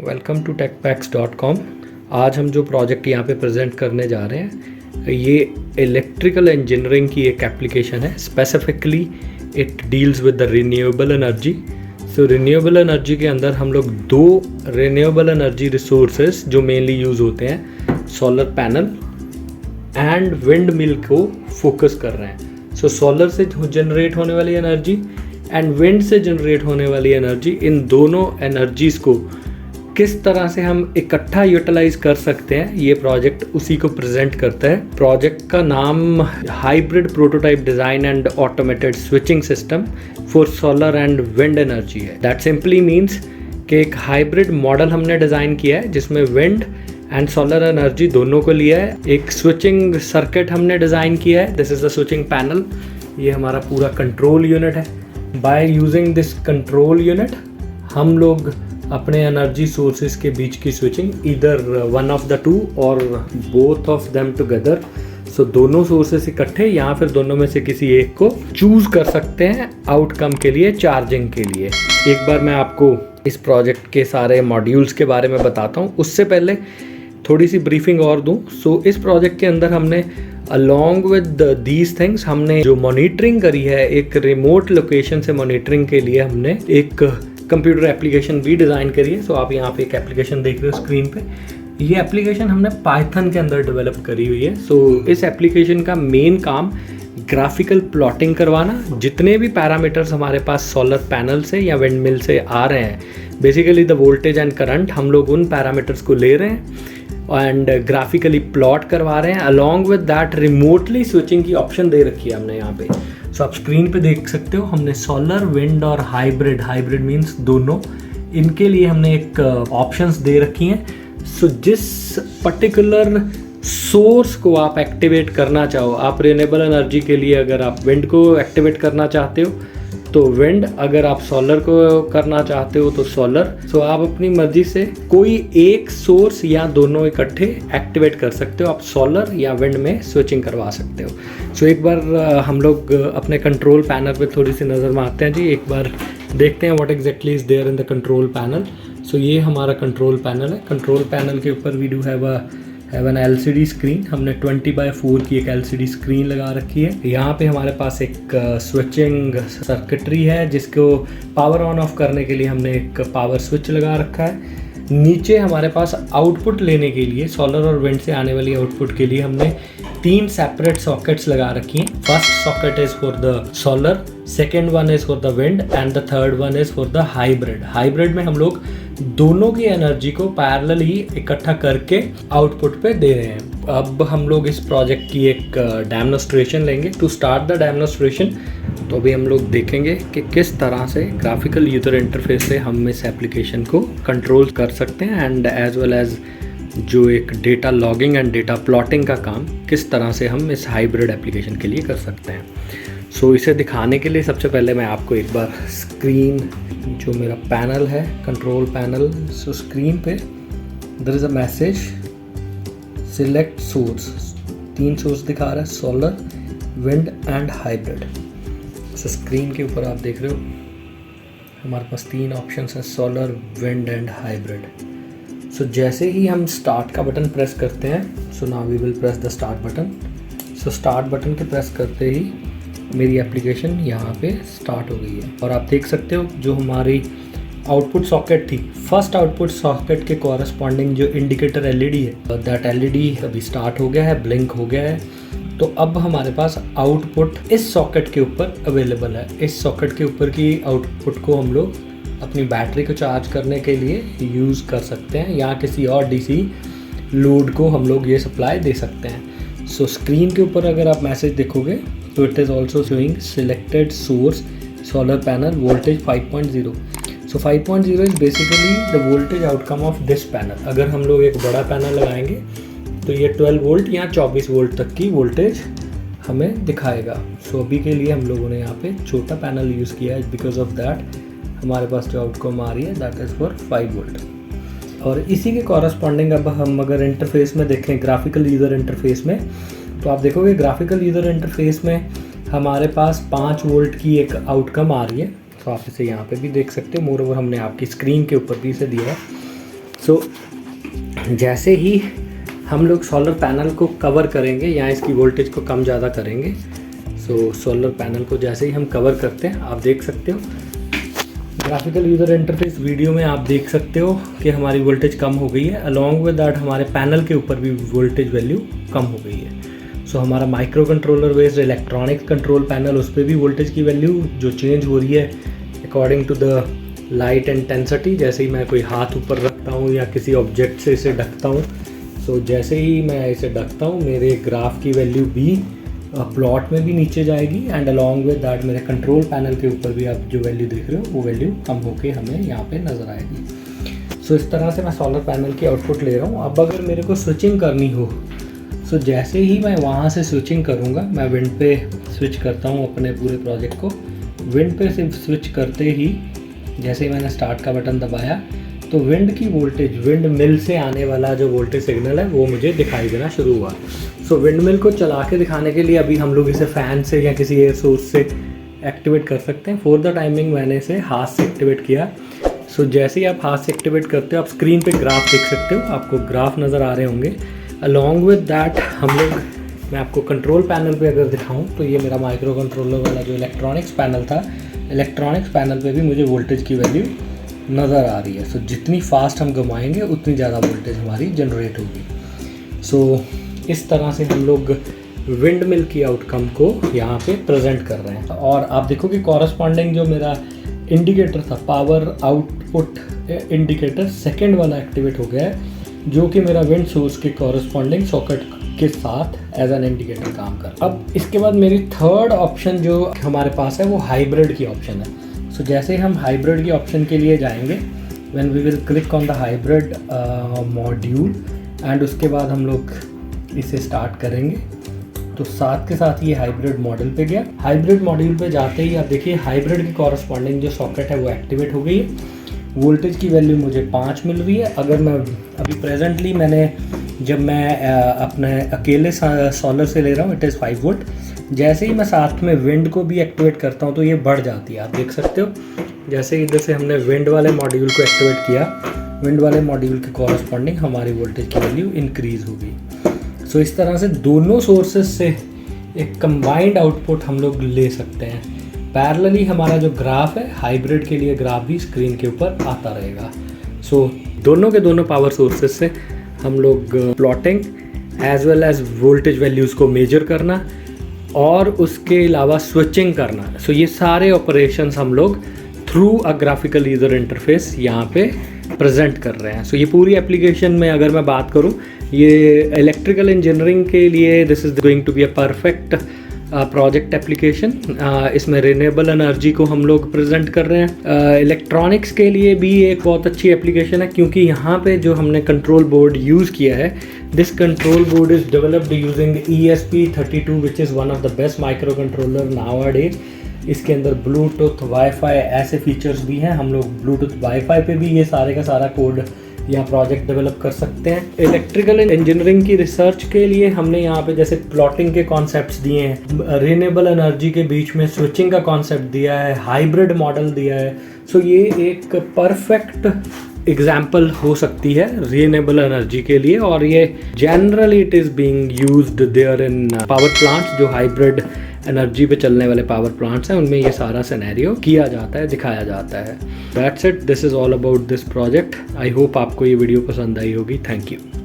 Welcome to techpacks.com। आज हम जो प्रोजेक्ट यहाँ पे प्रेजेंट करने जा रहे हैं ये इलेक्ट्रिकल इंजीनियरिंग की एक एप्लीकेशन है। Specifically it deals with the renewable energy. So renewable energy के अंदर हम लोग दो रिन्यूएबल एनर्जी रिसोर्सेज जो मेनली यूज़ होते हैं, solar panel and wind mill को फोकस कर रहे हैं। सो सोलर से जनरेट होने वाली एनर्जी एंड विंड से जनरेट होने वाली एनर्जी, इन दोनों एनर्जीज़ को किस तरह से हम इकट्ठा यूटिलाइज कर सकते हैं, ये प्रोजेक्ट उसी को प्रेजेंट करता है। प्रोजेक्ट का नाम hybrid prototype design and automated switching system for solar and wind energy है। दैट सिंपली मीन्स कि एक हाइब्रिड मॉडल हमने डिज़ाइन किया है जिसमें विंड एंड सोलर एनर्जी दोनों को लिया है। एक स्विचिंग सर्किट हमने डिज़ाइन किया है, this is the switching panel. ये हमारा पूरा कंट्रोल यूनिट है। By using this control unit हम लोग अपने एनर्जी सोर्सेज के बीच की switching, either one of the two और बोथ ऑफ देम टुगेदर, सो दोनों सोर्सेस इकट्ठे या फिर दोनों में से किसी एक को चूज कर सकते हैं आउटकम के लिए, चार्जिंग के लिए। एक बार मैं आपको इस प्रोजेक्ट के सारे मॉड्यूल्स के बारे में बताता हूँ, उससे पहले थोड़ी सी ब्रीफिंग और दूँ। सो इस प्रोजेक्ट के अंदर हमने अलॉन्ग विद दीज थिंग्स हमने जो मॉनिटरिंग करी है, एक रिमोट लोकेशन से मॉनिटरिंग के लिए हमने एक कंप्यूटर एप्लीकेशन भी डिज़ाइन करी है। सो आप यहाँ पे एक एप्लीकेशन देख रहे हो स्क्रीन पे। ये एप्लीकेशन हमने पाइथन के अंदर डेवलप करी हुई है। सो इस एप्लीकेशन का मेन काम ग्राफिकल प्लॉटिंग करवाना, जितने भी पैरामीटर्स हमारे पास सोलर पैनल से या विंड मिल से आ रहे हैं, basically the voltage and current, हम लोग उन पैरामीटर्स को ले रहे हैं एंड ग्राफिकली प्लॉट करवा रहे हैं। Along with that remotely switching की ऑप्शन दे रखी है हमने यहाँ पे। सो आप स्क्रीन पे देख सकते हो हमने सोलर, विंड और हाइब्रिड, हाइब्रिड मीन्स दोनों, इनके लिए हमने एक ऑप्शंस दे रखी हैं। सो जिस पर्टिकुलर सोर्स को आप एक्टिवेट करना चाहो, आप रिन्यूएबल एनर्जी के लिए अगर आप विंड को एक्टिवेट करना चाहते हो तो विंड, अगर आप सोलर को करना चाहते हो तो सोलर। सो आप अपनी मर्जी से कोई एक सोर्स या दोनों इकट्ठे एक्टिवेट कर सकते हो, आप सोलर या विंड में स्विचिंग करवा सकते हो। सो एक बार हम लोग अपने कंट्रोल पैनल पे थोड़ी सी नज़र मारते हैं जी। एक बार देखते हैं what exactly is there in the control panel. So ये हमारा कंट्रोल पैनल है। कंट्रोल पैनल के ऊपर we do have an LCD screen. हमने 20x4 की एक LCD स्क्रीन लगा रखी है। यहाँ पे हमारे पास एक स्विचिंग सर्किटरी है जिसको पावर ऑन ऑफ करने के लिए हमने एक पावर स्विच लगा रखा है। नीचे हमारे पास आउटपुट लेने के लिए, सोलर और विंड से आने वाली आउटपुट के लिए हमने 3 सेपरेट सॉकेट्स लगा रखी हैं। First socket is for the solar, second one is for the wind and the third one is for the hybrid. Hybrid में हम लोग दोनों की एनर्जी को पैरेलल ही इकट्ठा करके आउटपुट पे दे रहे हैं। अब हम लोग इस प्रोजेक्ट की एक डेमोन्स्ट्रेशन लेंगे। टू स्टार्ट द डेमोन्स्ट्रेशन तो अभी हम लोग देखेंगे कि किस तरह से ग्राफिकल यूजर इंटरफेस से हम इस एप्लीकेशन को कंट्रोल कर सकते हैं एंड एज वेल एज जो एक data logging and data plotting का काम किस तरह से हम इस हाइब्रिड एप्लीकेशन के लिए कर सकते हैं। सो इसे दिखाने के लिए सबसे पहले मैं आपको एक बार स्क्रीन, जो मेरा पैनल है, कंट्रोल पैनल, सो स्क्रीन पे there is a message, select source. 3 source दिखा रहा है, solar, wind and hybrid. So screen के ऊपर आप देख रहे हो हमारे पास 3 ऑप्शंस हैं, solar, wind and hybrid. So जैसे ही हम स्टार्ट का बटन प्रेस करते हैं, so now we will press the start button. So start button के प्रेस करते ही मेरी एप्लीकेशन यहाँ पे स्टार्ट हो गई है और आप देख सकते हो जो हमारी आउटपुट सॉकेट थी, फर्स्ट आउटपुट सॉकेट के कॉरस्पॉन्डिंग जो इंडिकेटर LED है, दैट LED अभी स्टार्ट हो गया है, ब्लिंक हो गया है। तो अब हमारे पास आउटपुट इस सॉकेट के ऊपर अवेलेबल है। इस सॉकेट के ऊपर की आउटपुट को हम लोग अपनी बैटरी को चार्ज करने के लिए यूज़ कर सकते हैं या किसी और DC लोड को हम लोग ये सप्लाई दे सकते हैं। सो स्क्रीन के ऊपर अगर आप मैसेज देखोगे तो it is also showing selected source solar panel voltage 5.0। So 5.0 is basically the voltage outcome of this panel. अगर हम लोग एक बड़ा पैनल लगाएंगे तो ये 12 वोल्ट या 24 वोल्ट तक की वोल्टेज हमें दिखाएगा। सो अभी के लिए हम लोगों ने यहाँ पे छोटा पैनल यूज़ किया है, बिकॉज ऑफ दैट हमारे पास जो आउटकम आ रही है दैट इज़ फॉर 5 वोल्ट। और इसी के कॉरस्पॉन्डिंग अब हम अगर इंटरफेस में देखें, ग्राफिकल यूज़र इंटरफेस में, तो आप देखोगे ग्राफिकल यूज़र इंटरफेस में हमारे पास 5 वोल्ट की एक आउटकम आ रही है। तो आप इसे यहाँ पे भी देख सकते हो। मोर ओवर हमने आपकी स्क्रीन के ऊपर भी इसे दिया है। सो जैसे ही हम लोग सोलर पैनल को कवर करेंगे या इसकी वोल्टेज को कम ज़्यादा करेंगे, सो सोलर पैनल को जैसे ही हम कवर करते हैं, आप देख सकते हो ग्राफिकल यूज़र इंटरफेस वीडियो में आप देख सकते हो कि हमारी वोल्टेज कम हो गई है। अलॉन्ग विद दैट हमारे पैनल के ऊपर भी वोल्टेज वैल्यू कम हो गई है। सो हमारा micro controller based electronics control panel, उस पर भी वोल्टेज की वैल्यू जो चेंज हो रही है according to the light intensity. जैसे ही मैं कोई हाथ ऊपर रखता हूँ या किसी ऑब्जेक्ट से इसे ढकता हूँ, सो जैसे ही मैं इसे ढकता हूँ मेरे ग्राफ की वैल्यू भी प्लॉट में भी नीचे जाएगी एंड अलॉन्ग विद दैट मेरे कंट्रोल पैनल के ऊपर भी आप जो वैल्यू देख रहे हो वो वैल्यू कम होके हमें यहाँ पे नज़र आएगी। सो इस तरह से मैं सोलर पैनल की आउटपुट ले रहा हूँ। अब अगर मेरे को स्विचिंग करनी हो, सो जैसे ही मैं वहाँ से स्विचिंग करूँगा, मैं विंड पे स्विच करता हूँ अपने पूरे प्रोजेक्ट को। विंड पे सिर्फ स्विच करते ही जैसे ही मैंने स्टार्ट का बटन दबाया तो विंड की वोल्टेज, विंड मिल से आने वाला जो वोल्टेज सिग्नल है वो मुझे दिखाई देना शुरू हुआ। सो विंड मिल को चला के दिखाने के लिए अभी हम लोग इसे फ़ैन से या किसी एयर सोर्स से एक्टिवेट कर सकते हैं। फॉर द टाइमिंग मैंने इसे हाथ से एक्टिवेट किया। सो जैसे ही आप हाथ से एक्टिवेट करते हो, आप स्क्रीन पे ग्राफ देख सकते हो, आपको ग्राफ नज़र आ रहे होंगे। अलॉन्ग विद दैट हम लोग, मैं आपको कंट्रोल पैनल पे अगर दिखाऊं तो ये मेरा माइक्रो कंट्रोलर वाला जो इलेक्ट्रॉनिक्स पैनल था, इलेक्ट्रॉनिक्स पैनल पे भी मुझे वोल्टेज की वैल्यू नज़र आ रही है। सो जितनी फास्ट हम घुमाएंगे उतनी ज़्यादा वोल्टेज हमारी जनरेट होगी। सो इस तरह से हम लोग विंड मिल की आउटकम को यहाँ पे प्रेजेंट कर रहे हैं। और आप देखो कि कॉरस्पॉन्डिंग जो मेरा इंडिकेटर था, पावर आउटपुट इंडिकेटर सेकेंड वाला एक्टिवेट हो गया है, जो कि मेरा विंड सोर्स के कॉरस्पॉन्डिंग सॉकेट के साथ एज एन इंडिकेटर काम कर। अब इसके बाद मेरी थर्ड ऑप्शन जो हमारे पास है वो हाइब्रिड की ऑप्शन है। सो जैसे हम हाइब्रिड की ऑप्शन के लिए जाएंगे, when we will click on the hybrid module and उसके बाद हम लोग इसे स्टार्ट करेंगे, तो साथ के साथ ये हाइब्रिड मॉडल पे गया। हाइब्रिड मॉड्यूल पे जाते ही आप देखिए हाइब्रिड की कॉरस्पॉन्डिंग जो सॉकेट है वो एक्टिवेट हो गई है। वोल्टेज की वैल्यू मुझे 5 मिल रही है। अगर मैं अभी प्रेजेंटली जब मैं अपने अकेले सोलर से ले रहा हूँ, इट इज़ 5 वोल्ट। जैसे ही मैं साथ में विंड को भी एक्टिवेट करता हूँ तो ये बढ़ जाती है, आप देख सकते हो। जैसे ही इधर से हमने विंड वाले मॉड्यूल को एक्टिवेट किया, विंड वाले मॉड्यूल के कॉरस्पॉन्डिंग हमारी वोल्टेज की वैल्यू इंक्रीज़ होगी। सो इस तरह से दोनों सोर्सेज से एक कंबाइंड आउटपुट हम लोग ले सकते हैं। पैरेलली हमारा जो ग्राफ है, हाइब्रिड के लिए ग्राफ भी स्क्रीन के ऊपर आता रहेगा। सो दोनों के दोनों पावर सोर्सेज से हम लोग plotting as well as voltage values को मेजर करना और उसके अलावा स्विचिंग करना। सो ये सारे ऑपरेशंस हम लोग through a graphical user interface यहाँ पे प्रेजेंट कर रहे हैं। सो ये पूरी एप्लीकेशन में अगर मैं बात करूँ, ये इलेक्ट्रिकल इंजीनियरिंग के लिए this is going to be a perfect project application. इसमें रिन्यूएबल एनर्जी को हम लोग प्रेजेंट कर रहे हैं। इलेक्ट्रॉनिक्स के लिए भी एक बहुत अच्छी एप्लीकेशन है, क्योंकि यहाँ पे जो हमने कंट्रोल बोर्ड यूज़ किया है, this control board is developed using ESP32 which is one of the best micro controller nowadays. इसके अंदर ब्लूटूथ, वाईफाई ऐसे फीचर्स भी हैं। हम लोग ब्लूटूथ वाईफाई पे भी ये सारे का सारा कोड या प्रोजेक्ट डेवलप कर सकते हैं। इलेक्ट्रिकल इंजीनियरिंग की रिसर्च के लिए हमने यहाँ पे जैसे प्लॉटिंग के कॉन्सेप्ट्स दिए हैं, रिन्यूएबल एनर्जी के बीच में स्विचिंग का कॉन्सेप्ट दिया है, हाइब्रिड मॉडल दिया है। सो ये एक परफेक्ट एग्जाम्पल हो सकती है रिन्यूएबल एनर्जी के लिए, और ये generally it is being used there in power plants. जो हाइब्रिड एनर्जी पे चलने वाले पावर प्लांट्स हैं उनमें ये सारा सिनेरियो किया जाता है, दिखाया जाता है। That's it, this is all about this project. I hope आपको ये वीडियो पसंद आई होगी। Thank you.